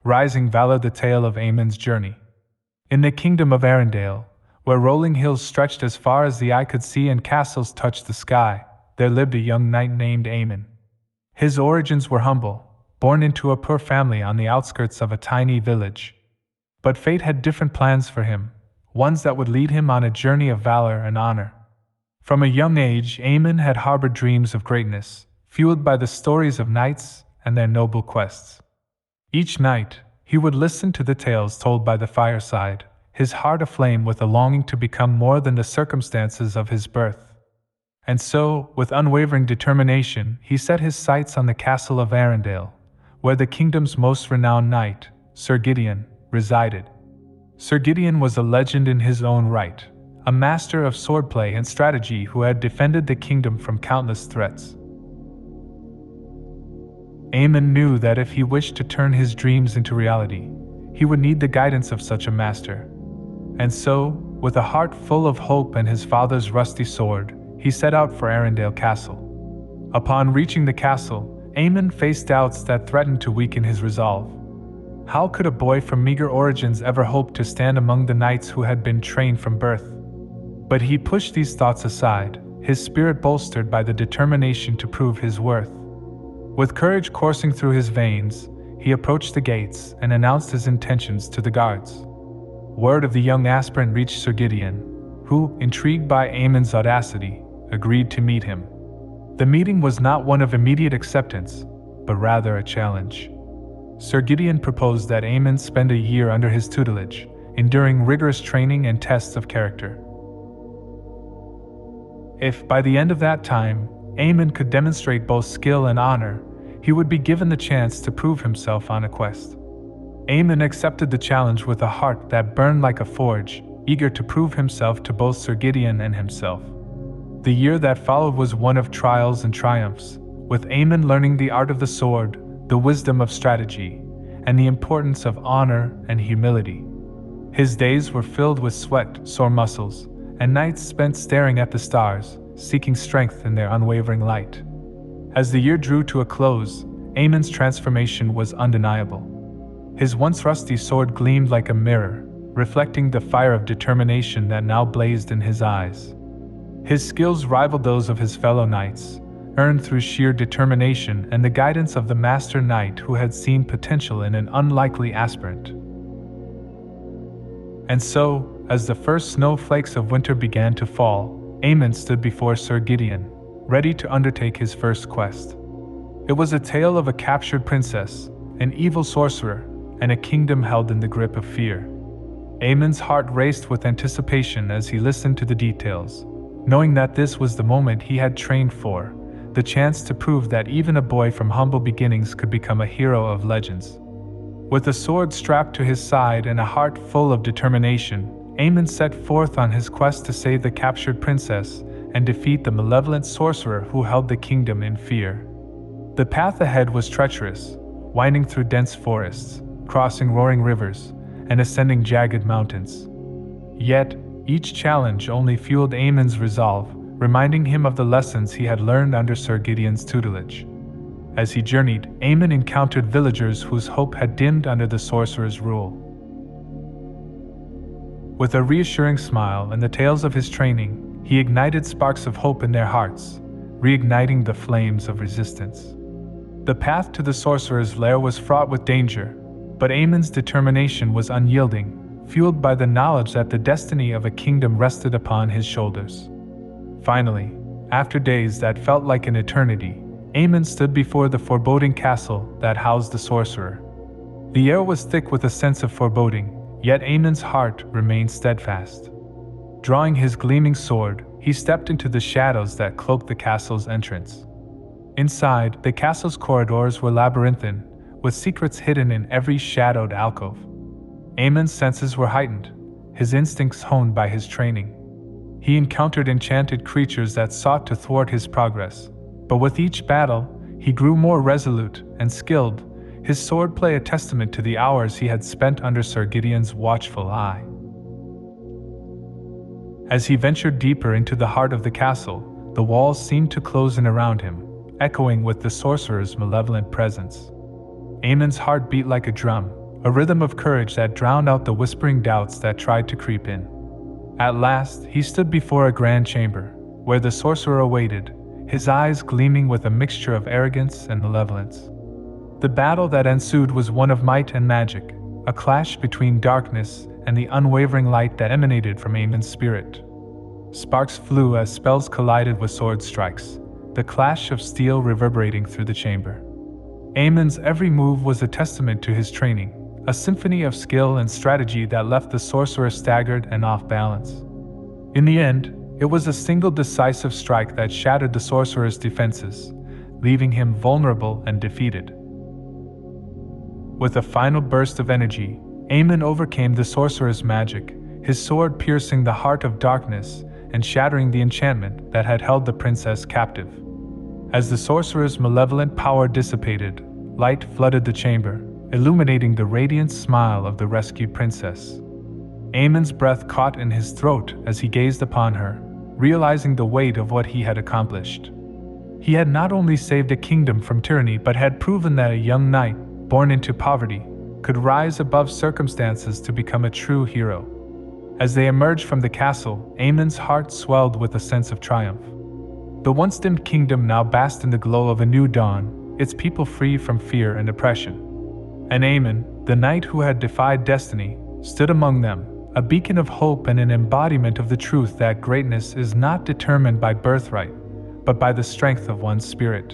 Rising Valor, the tale of Eamon's journey. In the kingdom of Arendelle, where rolling hills stretched as far as the eye could see and castles touched the sky, there lived a young knight named Eamon. His origins were humble, born into a poor family on the outskirts of a tiny village. But fate had different plans for him, ones that would lead him on a journey of valor and honor. From a young age, Eamon had harbored dreams of greatness, fueled by the stories of knights and their noble quests. Each night, he would listen to the tales told by the fireside, his heart aflame with a longing to become more than the circumstances of his birth. And so, with unwavering determination, he set his sights on the castle of Arendelle, where the kingdom's most renowned knight, Sir Gideon, resided. Sir Gideon was a legend in his own right, a master of swordplay and strategy who had defended the kingdom from countless threats. Eamon knew that if he wished to turn his dreams into reality, he would need the guidance of such a master. And so, with a heart full of hope and his father's rusty sword, he set out for Arendelle Castle. Upon reaching the castle, Eamon faced doubts that threatened to weaken his resolve. How could a boy from meager origins ever hope to stand among the knights who had been trained from birth? But he pushed these thoughts aside, his spirit bolstered by the determination to prove his worth. With courage coursing through his veins, he approached the gates and announced his intentions to the guards. Word of the young aspirant reached Sir Gideon, who, intrigued by Eamon's audacity, agreed to meet him. The meeting was not one of immediate acceptance, but rather a challenge. Sir Gideon proposed that Eamon spend a year under his tutelage, enduring rigorous training and tests of character. If, by the end of that time, Eamon could demonstrate both skill and honor, he would be given the chance to prove himself on a quest. Eamon accepted the challenge with a heart that burned like a forge, eager to prove himself to both Sir Gideon and himself. The year that followed was one of trials and triumphs, with Eamon learning the art of the sword, the wisdom of strategy, and the importance of honor and humility. His days were filled with sweat, sore muscles, and nights spent staring at the stars, seeking strength in their unwavering light. As the year drew to a close, Eamon's transformation was undeniable. His once rusty sword gleamed like a mirror, reflecting the fire of determination that now blazed in his eyes. His skills rivaled those of his fellow knights, earned through sheer determination and the guidance of the master knight who had seen potential in an unlikely aspirant. And so, as the first snowflakes of winter began to fall, Eamon stood before Sir Gideon, ready to undertake his first quest. It was a tale of a captured princess, an evil sorcerer, and a kingdom held in the grip of fear. Eamon's heart raced with anticipation as he listened to the details, knowing that this was the moment he had trained for, the chance to prove that even a boy from humble beginnings could become a hero of legends. With a sword strapped to his side and a heart full of determination, Eamon set forth on his quest to save the captured princess and defeat the malevolent sorcerer who held the kingdom in fear. The path ahead was treacherous, winding through dense forests, crossing roaring rivers, and ascending jagged mountains. Yet, each challenge only fueled Eamon's resolve, reminding him of the lessons he had learned under Sir Gideon's tutelage. As he journeyed, Eamon encountered villagers whose hope had dimmed under the sorcerer's rule. With a reassuring smile and the tales of his training, he ignited sparks of hope in their hearts, reigniting the flames of resistance. The path to the sorcerer's lair was fraught with danger, but Eamon's determination was unyielding, fueled by the knowledge that the destiny of a kingdom rested upon his shoulders. Finally, after days that felt like an eternity, Eamon stood before the foreboding castle that housed the sorcerer. The air was thick with a sense of foreboding, yet Eamon's heart remained steadfast. Drawing his gleaming sword, he stepped into the shadows that cloaked the castle's entrance. Inside, the castle's corridors were labyrinthine, with secrets hidden in every shadowed alcove. Eamon's senses were heightened, his instincts honed by his training. He encountered enchanted creatures that sought to thwart his progress, but with each battle, he grew more resolute and skilled, his swordplay a testament to the hours he had spent under Sir Gideon's watchful eye. As he ventured deeper into the heart of the castle, the walls seemed to close in around him, echoing with the sorcerer's malevolent presence. Eamon's heart beat like a drum, a rhythm of courage that drowned out the whispering doubts that tried to creep in. At last, he stood before a grand chamber, where the sorcerer awaited, his eyes gleaming with a mixture of arrogance and malevolence. The battle that ensued was one of might and magic, a clash between darkness and the unwavering light that emanated from Eamon's spirit. Sparks flew as spells collided with sword strikes, the clash of steel reverberating through the chamber. Eamon's every move was a testament to his training, a symphony of skill and strategy that left the sorcerer staggered and off balance. In the end, it was a single decisive strike that shattered the sorcerer's defenses, leaving him vulnerable and defeated. With a final burst of energy, Eamon overcame the sorcerer's magic, his sword piercing the heart of darkness and shattering the enchantment that had held the princess captive. As the sorcerer's malevolent power dissipated, light flooded the chamber, illuminating the radiant smile of the rescued princess. Eamon's breath caught in his throat as he gazed upon her, realizing the weight of what he had accomplished. He had not only saved a kingdom from tyranny but had proven that a young knight, born into poverty, could rise above circumstances to become a true hero. As they emerged from the castle, Eamon's heart swelled with a sense of triumph. The once dimmed kingdom now basked in the glow of a new dawn, its people free from fear and oppression. And Eamon, the knight who had defied destiny, stood among them, a beacon of hope and an embodiment of the truth that greatness is not determined by birthright, but by the strength of one's spirit.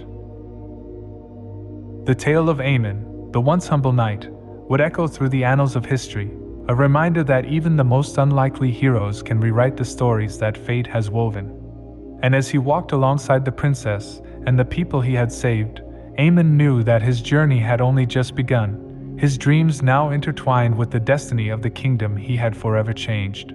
The tale of Eamon, the once humble knight, would echo through the annals of history, a reminder that even the most unlikely heroes can rewrite the stories that fate has woven. And as he walked alongside the princess and the people he had saved, Eamon knew that his journey had only just begun, his dreams now intertwined with the destiny of the kingdom he had forever changed.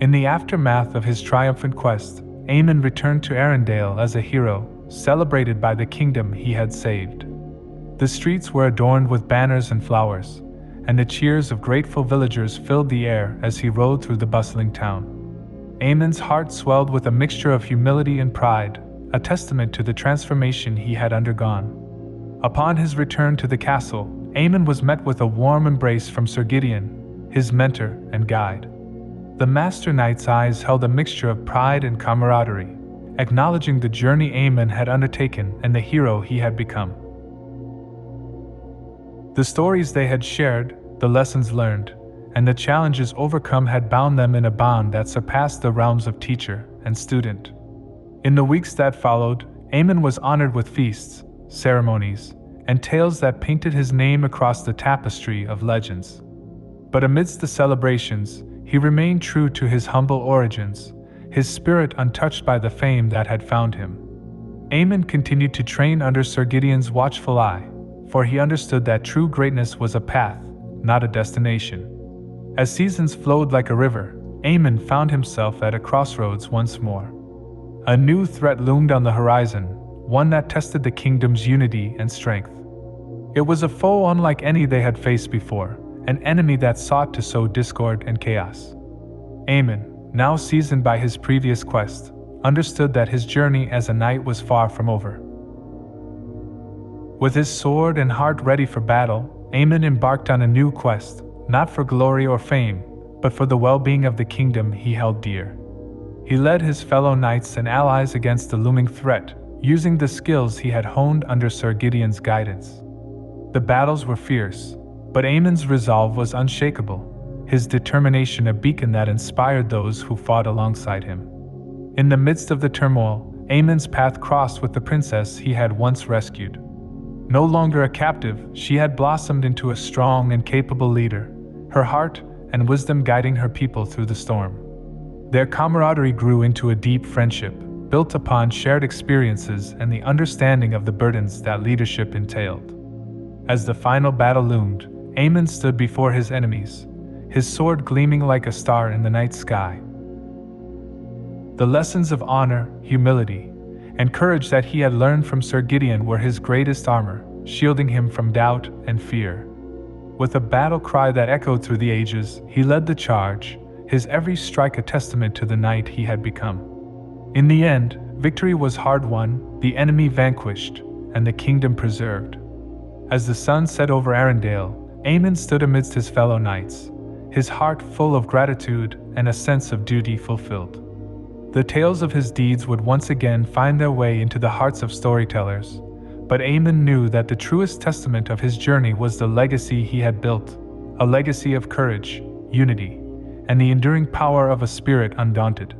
In the aftermath of his triumphant quest, Eamon returned to Arendelle as a hero, celebrated by the kingdom he had saved. The streets were adorned with banners and flowers, and the cheers of grateful villagers filled the air as he rode through the bustling town. Eamon's heart swelled with a mixture of humility and pride, a testament to the transformation he had undergone. Upon his return to the castle, Eamon was met with a warm embrace from Sir Gideon, his mentor and guide. The Master Knight's eyes held a mixture of pride and camaraderie, acknowledging the journey Eamon had undertaken and the hero he had become. The stories they had shared, the lessons learned, and the challenges overcome had bound them in a bond that surpassed the realms of teacher and student. In the weeks that followed, Eamon was honored with feasts, ceremonies, and tales that painted his name across the tapestry of legends. But amidst the celebrations, he remained true to his humble origins, his spirit untouched by the fame that had found him. Eamon continued to train under Sir Gideon's watchful eye, for he understood that true greatness was a path, not a destination. As seasons flowed like a river, Eamon found himself at a crossroads once more. A new threat loomed on the horizon, one that tested the kingdom's unity and strength. It was a foe unlike any they had faced before, an enemy that sought to sow discord and chaos. Eamon, now seasoned by his previous quest, understood that his journey as a knight was far from over. With his sword and heart ready for battle, Eamon embarked on a new quest, not for glory or fame, but for the well-being of the kingdom he held dear. He led his fellow knights and allies against the looming threat, using the skills he had honed under Sir Gideon's guidance. The battles were fierce, but Eamon's resolve was unshakable, his determination a beacon that inspired those who fought alongside him. In the midst of the turmoil, Eamon's path crossed with the princess he had once rescued. No longer a captive, she had blossomed into a strong and capable leader, her heart and wisdom guiding her people through the storm. Their camaraderie grew into a deep friendship, built upon shared experiences and the understanding of the burdens that leadership entailed. As the final battle loomed, Eamon stood before his enemies, his sword gleaming like a star in the night sky. The lessons of honor, humility, and courage that he had learned from Sir Gideon were his greatest armor, shielding him from doubt and fear. With a battle cry that echoed through the ages, he led the charge, his every strike a testament to the knight he had become. In the end, victory was hard-won, the enemy vanquished, and the kingdom preserved. As the sun set over Arendelle, Eamon stood amidst his fellow knights, his heart full of gratitude and a sense of duty fulfilled. The tales of his deeds would once again find their way into the hearts of storytellers, but Eamon knew that the truest testament of his journey was the legacy he had built, a legacy of courage, unity, and the enduring power of a spirit undaunted.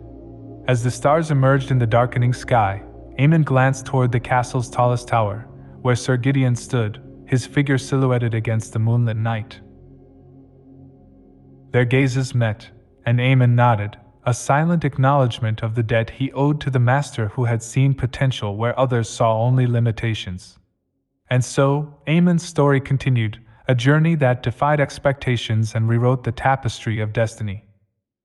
As the stars emerged in the darkening sky, Eamon glanced toward the castle's tallest tower, where Sir Gideon stood, his figure silhouetted against the moonlit night. Their gazes met, and Eamon nodded, a silent acknowledgement of the debt he owed to the master who had seen potential where others saw only limitations. And so, Eamon's story continued, a journey that defied expectations and rewrote the tapestry of destiny.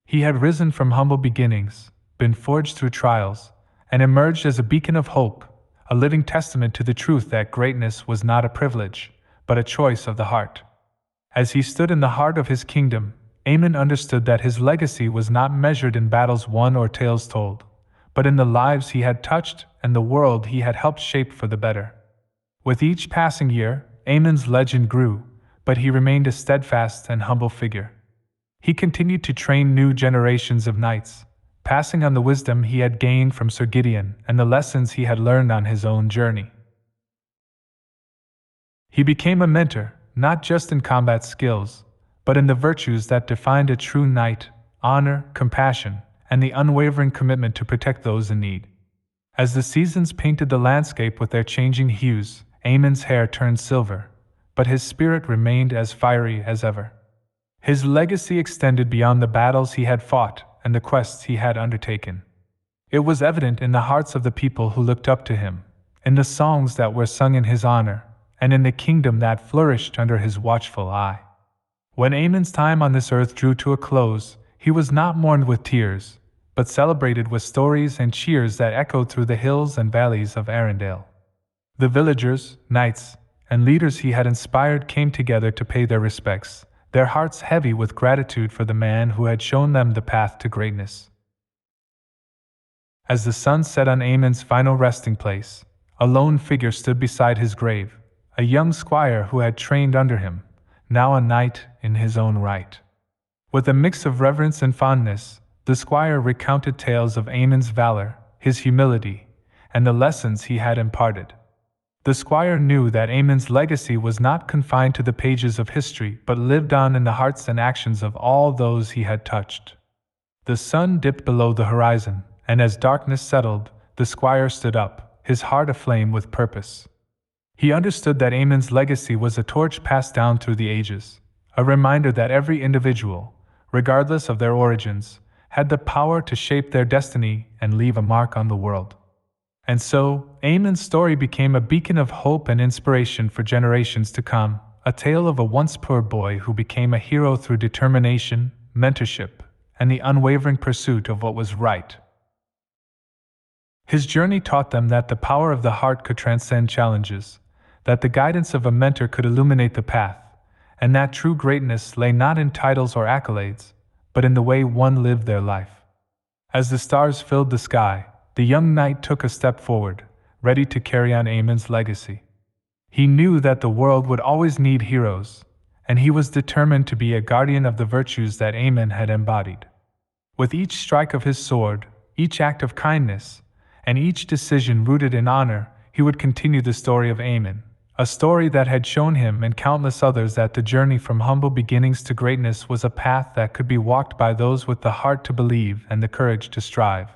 He had risen from humble beginnings, been forged through trials, and emerged as a beacon of hope, a living testament to the truth that greatness was not a privilege, but a choice of the heart. As he stood in the heart of his kingdom, Eamon understood that his legacy was not measured in battles won or tales told, but in the lives he had touched and the world he had helped shape for the better. With each passing year, Eamon's legend grew, but he remained a steadfast and humble figure. He continued to train new generations of knights, passing on the wisdom he had gained from Sir Gideon and the lessons he had learned on his own journey. He became a mentor, not just in combat skills, but in the virtues that defined a true knight: honor, compassion, and the unwavering commitment to protect those in need. As the seasons painted the landscape with their changing hues, Eamon's hair turned silver, but his spirit remained as fiery as ever. His legacy extended beyond the battles he had fought and the quests he had undertaken. It was evident in the hearts of the people who looked up to him, in the songs that were sung in his honor, and in the kingdom that flourished under his watchful eye. When Eamon's time on this earth drew to a close, he was not mourned with tears, but celebrated with stories and cheers that echoed through the hills and valleys of Arendelle. The villagers, knights, and leaders he had inspired came together to pay their respects, their hearts heavy with gratitude for the man who had shown them the path to greatness. As the sun set on Eamon's final resting place, a lone figure stood beside his grave, a young squire who had trained under him, now a knight in his own right. With a mix of reverence and fondness, the squire recounted tales of Eamon's valor, his humility, and the lessons he had imparted. The squire knew that Eamon's legacy was not confined to the pages of history, but lived on in the hearts and actions of all those he had touched. The sun dipped below the horizon, and as darkness settled, the squire stood up, his heart aflame with purpose. He understood that Eamon's legacy was a torch passed down through the ages, a reminder that every individual, regardless of their origins, had the power to shape their destiny and leave a mark on the world. And so, Eamon's story became a beacon of hope and inspiration for generations to come, a tale of a once poor boy who became a hero through determination, mentorship, and the unwavering pursuit of what was right. His journey taught them that the power of the heart could transcend challenges, that the guidance of a mentor could illuminate the path, and that true greatness lay not in titles or accolades, but in the way one lived their life. As the stars filled the sky, the young knight took a step forward, ready to carry on Eamon's legacy. He knew that the world would always need heroes, and he was determined to be a guardian of the virtues that Eamon had embodied. With each strike of his sword, each act of kindness, and each decision rooted in honor, he would continue the story of Eamon, a story that had shown him and countless others that the journey from humble beginnings to greatness was a path that could be walked by those with the heart to believe and the courage to strive.